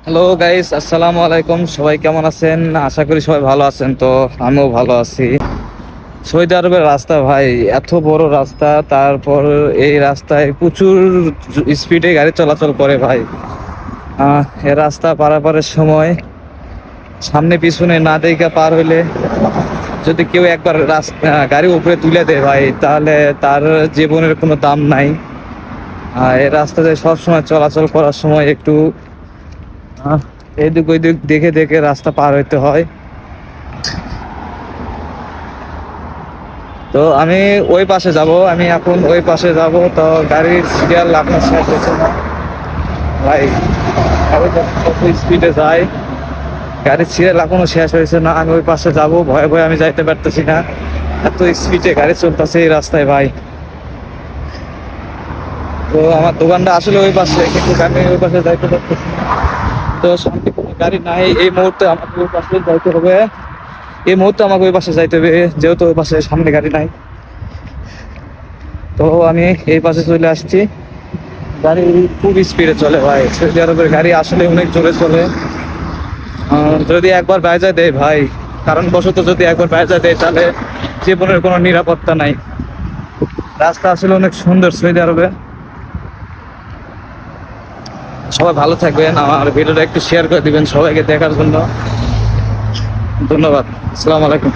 Hello guys, আসসালামু আলাইকুম। সবাই কেমন আছেন? আশা করি সবাই ভালো আছেন। তো আমিও ভালো আছি। সৌদি আরবের রাস্তা ভাই, এত বড় রাস্তা, তারপর এই রাস্তায় প্রচুর স্পিডে গাড়ি চলাচল করে ভাই। এই রাস্তা পারাপারের সময় সামনে পিছনে না দেখে পার হইলে যদি কেউ একবার রাস্তা গাড়ি উপরে তুলে দেয় ভাই, তাহলে তার জীবনের কোনো দাম নাই। এই রাস্তাতে সবসময় চলাচল করার সময় একটু এদিক ওইদিক দেখে দেখে রাস্তা পার হইতে হয়। তো আমি ওই পাশে যাব, আমি এখন ওই পাশে যাব। তো গাড়ির সিরিয়াল আপনার শেষ হয়েছে না ভাই, গাড়ি যখন কত স্পিডে যায়, গাড়ির সিরিয়াল এখনো শেষ হয়েছে না। আমি ওই পাশে যাব, ভয়ে ভয়ে আমি যাইতে পারতেছি না, এত স্পিডে গাড়ি চলতেছে এই রাস্তায় ভাই। তো আমার দোকানটা আসলে ওই পাশে, কিন্তু আমি ওই পাশে যাইতে পারতেছি না। তো সামনে কোনো গাড়ি নাই, এই মুহূর্তে আমাকে ওই পাশে যাইতে হবে। এই মুহূর্তে আমাকে ওই পাশে যাইতে হবে, যেহেতু ওই পাশে সামনে গাড়ি নাই। তো আমি এই পাশে চলে আসছি। গাড়ি খুব স্পিডে চলে ভাই, সৌদি আরবের গাড়ি আসলে অনেক জোরে চলে। যদি একবার বাইজা দেয় ভাই, কারণ বশত যদি একবার বাইজা দেয়, তাহলে জীবনের কোনো নিরাপত্তা নাই। রাস্তা আসলে অনেক সুন্দর সৌদি আরবে। সবাই ভালো থাকবেন, আমার ভিডিওটা একটু শেয়ার করে দিবেন সবাইকে দেখার জন্য। ধন্যবাদ। আসসালামু আলাইকুম।